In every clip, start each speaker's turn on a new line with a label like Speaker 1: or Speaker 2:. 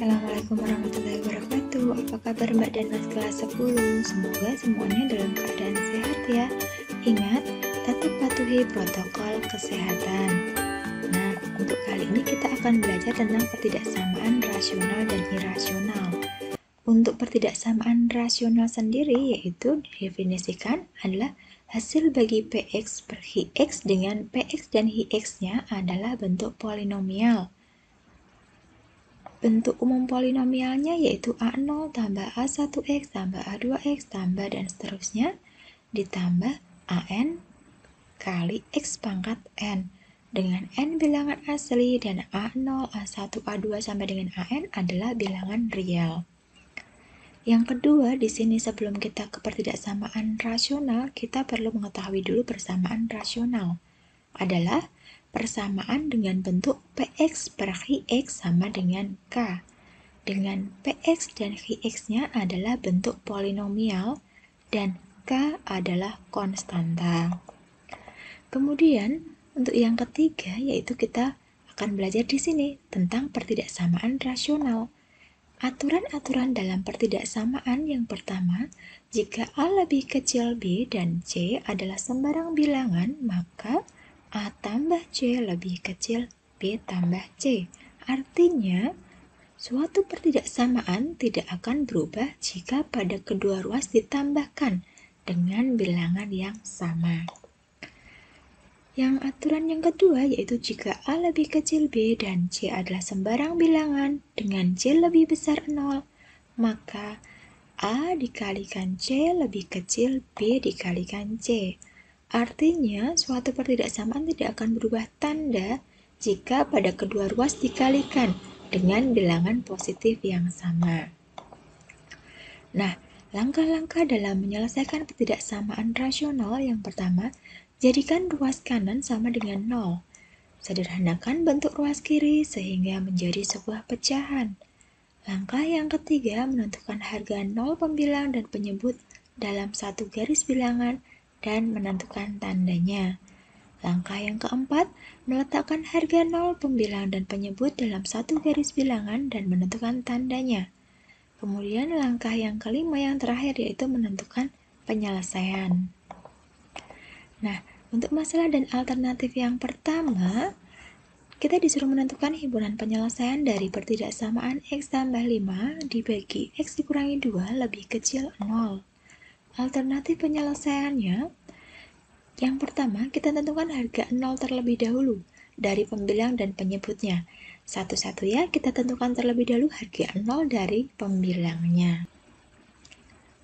Speaker 1: Assalamualaikum warahmatullahi wabarakatuh. Apa kabar Mbak dan Mas kelas 10? Semoga semuanya dalam keadaan sehat ya. Ingat, tetap patuhi protokol kesehatan. Nah, untuk kali ini kita akan belajar tentang pertidaksamaan rasional dan irasional. Untuk pertidaksamaan rasional sendiri yaitu didefinisikan adalah hasil bagi Px per Hx dengan Px dan Hx-nya adalah bentuk polinomial. Bentuk umum polinomialnya yaitu A0 tambah A1X tambah A2X tambah dan seterusnya ditambah AN kali X pangkat N dengan N bilangan asli dan A0, A1, A2 sampai dengan AN adalah bilangan real. Yang kedua, di sini sebelum kita ke pertidaksamaan rasional, kita perlu mengetahui dulu persamaan rasional. Adalah persamaan dengan bentuk Px per Hx sama dengan K. Dengan Px dan Hx-nya adalah bentuk polinomial dan K adalah konstanta. Kemudian, untuk yang ketiga yaitu kita akan belajar di sini tentang pertidaksamaan rasional. Aturan-aturan dalam pertidaksamaan yang pertama, jika A lebih kecil B dan C adalah sembarang bilangan, maka A tambah C lebih kecil B tambah C. Artinya, suatu pertidaksamaan tidak akan berubah jika pada kedua ruas ditambahkan dengan bilangan yang sama. Yang aturan yang kedua yaitu jika A lebih kecil B dan C adalah sembarang bilangan dengan C lebih besar 0, maka A dikalikan C lebih kecil B dikalikan C. Artinya, suatu pertidaksamaan tidak akan berubah tanda jika pada kedua ruas dikalikan dengan bilangan positif yang sama. Nah, langkah-langkah dalam menyelesaikan pertidaksamaan rasional yang pertama, jadikan ruas kanan sama dengan 0. Sederhanakan bentuk ruas kiri sehingga menjadi sebuah pecahan. Langkah yang ketiga, menentukan harga 0 pembilang dan penyebut dalam satu garis bilangan dan menentukan tandanya. Langkah yang keempat, meletakkan harga 0 pembilang dan penyebut dalam satu garis bilangan dan menentukan tandanya. Kemudian langkah yang kelima yang terakhir yaitu menentukan penyelesaian. Nah, untuk masalah dan alternatif yang pertama, kita disuruh menentukan himpunan penyelesaian dari pertidaksamaan X tambah 5 dibagi X dikurangi 2 lebih kecil 0. Alternatif penyelesaiannya, yang pertama kita tentukan harga 0 terlebih dahulu dari pembilang dan penyebutnya. Satu-satu ya, kita tentukan terlebih dahulu harga 0 dari pembilangnya.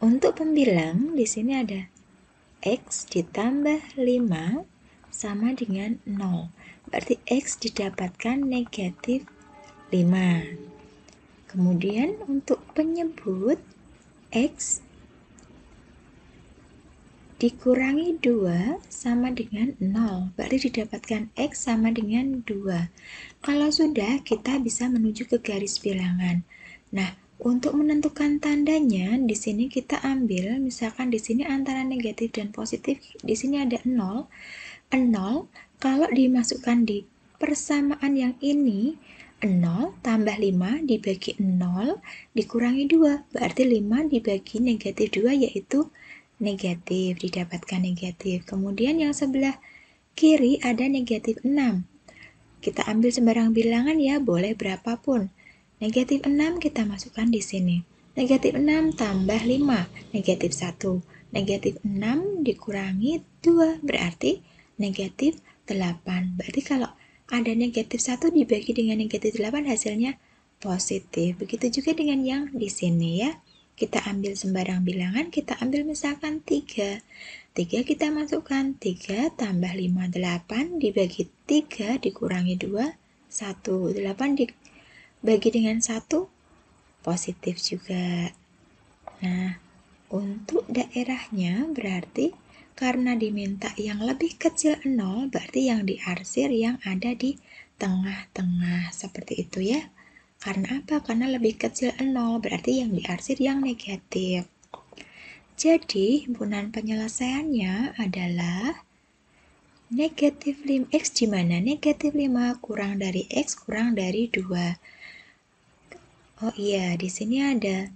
Speaker 1: Untuk pembilang, di sini ada X ditambah 5 sama dengan 0. Berarti X didapatkan negatif 5. Kemudian untuk penyebut X dikurangi 2 sama dengan 0. Berarti didapatkan X sama dengan 2. Kalau sudah, kita bisa menuju ke garis bilangan. Nah, untuk menentukan tandanya, di sini kita ambil, misalkan di sini antara negatif dan positif, di sini ada 0. 0, kalau dimasukkan di persamaan yang ini, 0 tambah 5 dibagi 0 dikurangi 2. Berarti 5 dibagi negatif 2 yaitu negatif, didapatkan negatif. Kemudian yang sebelah kiri ada negatif 6. Kita ambil sembarang bilangan ya, boleh berapapun. Negatif 6 kita masukkan di sini. Negatif 6 tambah 5, negatif 1. Negatif 6 dikurangi 2, berarti negatif 8. Berarti kalau ada negatif 1 dibagi dengan negatif 8 hasilnya positif. Begitu juga dengan yang di sini ya. Kita ambil sembarang bilangan, kita ambil misalkan 3. 3 kita masukkan, 3 tambah 5, 8 dibagi 3 dikurangi 2, 1. 8 dibagi dengan 1, positif juga. Nah, untuk daerahnya berarti karena diminta yang lebih kecil 0, berarti yang diarsir yang ada di tengah-tengah, seperti itu ya. Karena apa? Karena lebih kecil 0, berarti yang diarsir yang negatif. Jadi, himpunan penyelesaiannya adalah negatif 5x di mana negatif 5 kurang dari x kurang dari 2. Oh iya, di sini ada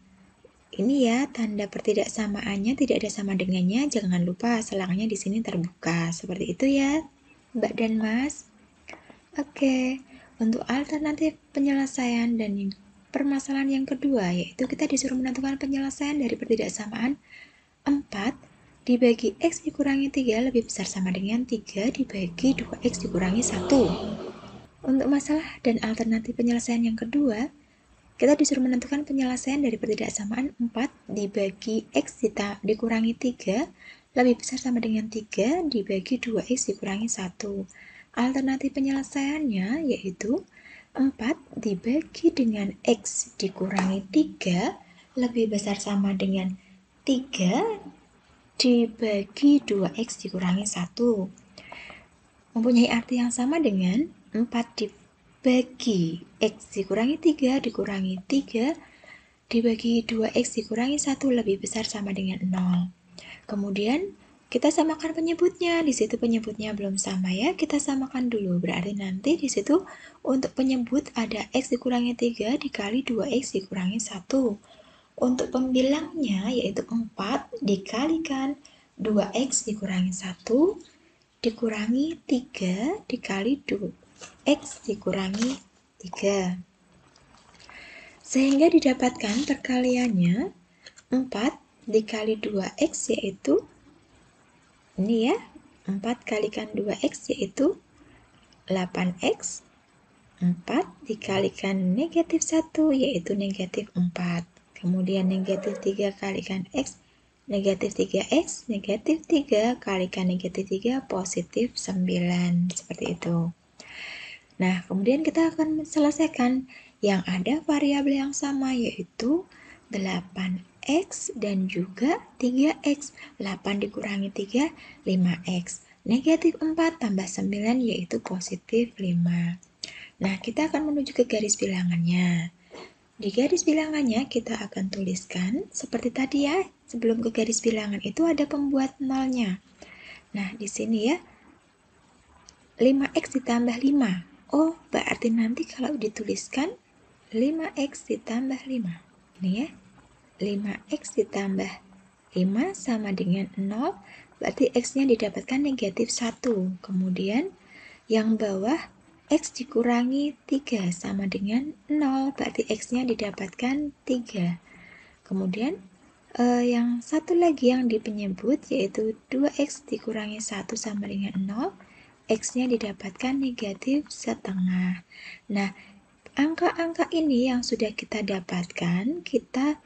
Speaker 1: ini ya, tanda pertidaksamaannya tidak ada sama dengannya. Jangan lupa selangnya di sini terbuka. Seperti itu ya, Mbak dan Mas. Oke, untuk alternatif penyelesaian dan permasalahan yang kedua, yaitu kita disuruh menentukan penyelesaian dari pertidaksamaan 4 dibagi X dikurangi 3 lebih besar sama dengan 3 dibagi 2X dikurangi 1. Untuk masalah dan alternatif penyelesaian yang kedua, kita disuruh menentukan penyelesaian dari pertidaksamaan 4 dibagi X dikurangi 3 lebih besar sama dengan 3 dibagi 2X dikurangi 1. Alternatif penyelesaiannya yaitu 4 dibagi dengan X dikurangi 3 lebih besar sama dengan 3 dibagi 2X dikurangi 1. Mempunyai arti yang sama dengan 4 dibagi X dikurangi 3 dikurangi 3 dibagi 2X dikurangi 1 lebih besar sama dengan 0. Kemudian kita samakan penyebutnya. Di situ penyebutnya belum sama ya. Kita samakan dulu. Berarti nanti di situ untuk penyebut ada X dikurangi 3 dikali 2X dikurangi 1. Untuk pembilangnya yaitu 4 dikalikan 2X dikurangi 1 dikurangi 3 dikali 2X dikurangi 3. Sehingga didapatkan perkaliannya 4 dikali 2X yaitu ini ya, 4 kalikan 2X yaitu 8X, 4 dikalikan negatif 1 yaitu negatif 4. Kemudian negatif 3 kalikan X, negatif 3X, negatif 3 kalikan negatif 3 positif 9. Seperti itu. Nah, kemudian kita akan selesaikan yang ada variabel yang sama yaitu 8X dan juga 3X. 8 dikurangi 3, 5X. Negatif 4 tambah 9 yaitu positif 5. Nah, kita akan menuju ke garis bilangannya. Di garis bilangannya kita akan tuliskan seperti tadi ya, sebelum ke garis bilangan itu ada pembuat nolnya. Nah, di sini ya, 5X ditambah 5. Oh, berarti nanti kalau dituliskan 5X ditambah 5. Ini ya, 5X ditambah 5 sama dengan 0, berarti X-nya didapatkan negatif 1. Kemudian yang bawah X dikurangi 3 sama dengan 0, berarti X-nya didapatkan 3. Kemudian yang satu lagi yang di penyebut yaitu 2X dikurangi 1 sama dengan 0, X-nya didapatkan negatif setengah. Nah, angka-angka ini yang sudah kita dapatkan, kita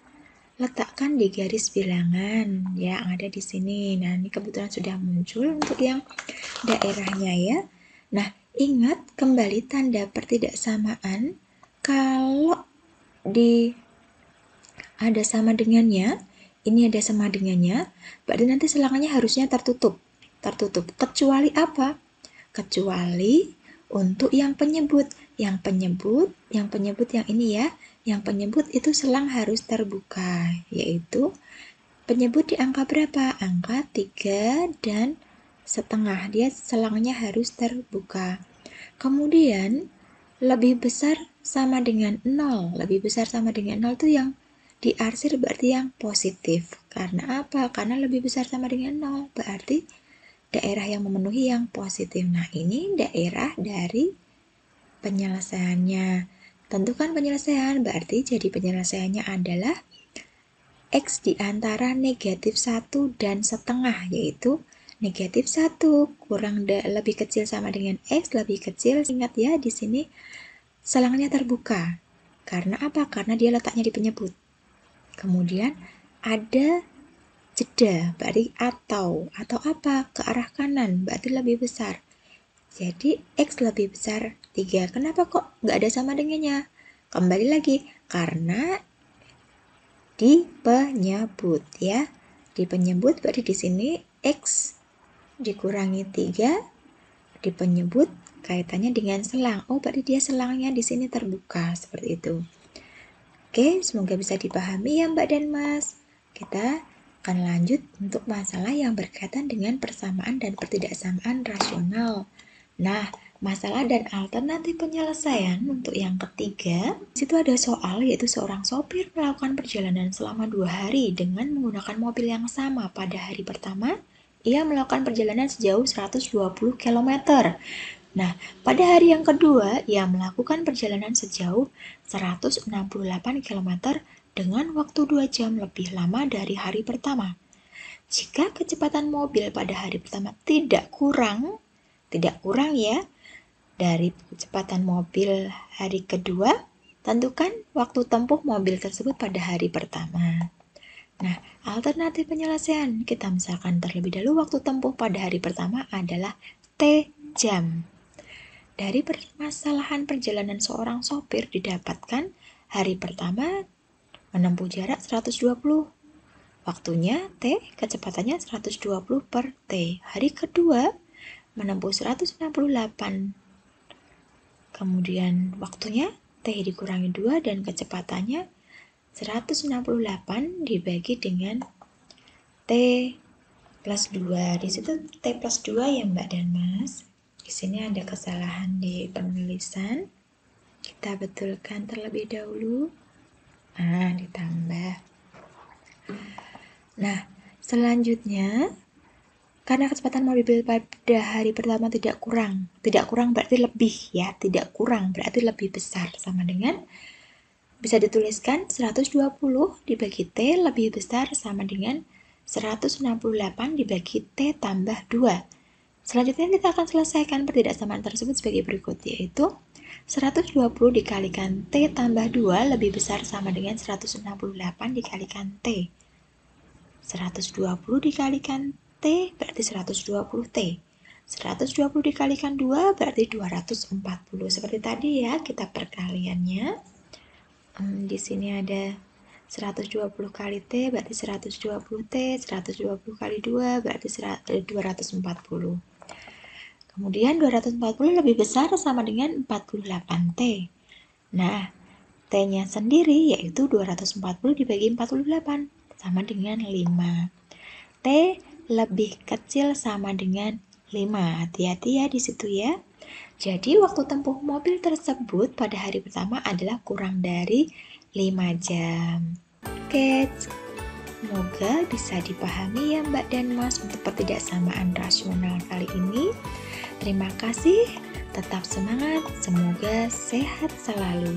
Speaker 1: letakkan di garis bilangan ya, yang ada di sini. Nah, ini kebetulan sudah muncul untuk yang daerahnya ya. Nah, ingat kembali tanda pertidaksamaan kalau di ada sama dengannya, ini ada sama dengannya, berarti nanti selangnya harusnya tertutup. Tertutup. Kecuali apa? Kecuali untuk yang penyebut. Yang penyebut yang ini ya, yang penyebut itu selang harus terbuka, yaitu penyebut di angka berapa? Angka 3 dan setengah, dia selangnya harus terbuka. Kemudian lebih besar sama dengan 0, lebih besar sama dengan 0 itu yang diarsir berarti yang positif. Karena apa? Karena lebih besar sama dengan 0, berarti daerah yang memenuhi yang positif. Nah, ini daerah dari penyelesaiannya. Tentukan penyelesaian, berarti jadi penyelesaiannya adalah X di antara negatif 1 dan setengah, yaitu negatif 1 kurang lebih kecil sama dengan X, lebih kecil. Ingat ya, di sini selangnya terbuka. Karena apa? Karena dia letaknya di penyebut. Kemudian ada jeda, berarti atau apa? Ke arah kanan, berarti lebih besar. Jadi X lebih besar 3. Kenapa kok nggak ada sama dengannya? Kembali lagi, karena di penyebut ya. Di penyebut berarti di sini X dikurangi 3 di penyebut kaitannya dengan selang. Oh, berarti dia selangnya di sini terbuka seperti itu. Oke, semoga bisa dipahami ya Mbak dan Mas. Kita akan lanjut untuk masalah yang berkaitan dengan persamaan dan pertidaksamaan rasional. Nah, Masalah dan alternatif penyelesaian untuk yang ketiga, situ ada soal yaitu seorang sopir melakukan perjalanan selama 2 hari dengan menggunakan mobil yang sama. Pada hari pertama, ia melakukan perjalanan sejauh 120 km. Nah, pada hari yang kedua, ia melakukan perjalanan sejauh 168 km dengan waktu 2 jam lebih lama dari hari pertama. Jika kecepatan mobil pada hari pertama tidak kurang ya, dari kecepatan mobil hari kedua, tentukan waktu tempuh mobil tersebut pada hari pertama. Nah, alternatif penyelesaian, kita misalkan terlebih dahulu waktu tempuh pada hari pertama adalah T jam. Dari permasalahan perjalanan seorang sopir didapatkan hari pertama menempuh jarak 120. Waktunya T, kecepatannya 120 per T. Hari kedua menempuh 168. Kemudian waktunya T dikurangi 2 dan kecepatannya 168 dibagi dengan T plus 2. Di situ T plus 2 ya Mbak dan Mas. Di sini ada kesalahan di penulisan. Kita betulkan terlebih dahulu. Ditambah. Nah, selanjutnya karena kecepatan mobil pada hari pertama tidak kurang berarti lebih ya, tidak kurang berarti lebih besar, sama dengan bisa dituliskan 120 dibagi T lebih besar sama dengan 168 dibagi T tambah 2. Selanjutnya kita akan selesaikan pertidaksamaan tersebut sebagai berikut, yaitu 120 dikalikan T tambah 2 lebih besar sama dengan 168 dikalikan T. 120 dikalikan T berarti 120 T. 120 dikalikan 2 berarti 240. Seperti tadi ya, kita perkaliannya. Di sini ada 120 kali T berarti 120 T, 120 kali 2 berarti 240. Kemudian 240 lebih besar sama dengan 48 T. Nah, T-nya sendiri yaitu 240 dibagi 48 sama dengan 5. T lebih kecil sama dengan 5. Hati-hati ya di situ ya. Jadi waktu tempuh mobil tersebut pada hari pertama adalah kurang dari 5 jam. Oke, semoga bisa dipahami ya Mbak dan Mas untuk pertidaksamaan rasional kali ini. Terima kasih, tetap semangat, semoga sehat selalu.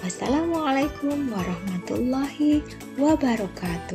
Speaker 1: Wassalamualaikum warahmatullahi wabarakatuh.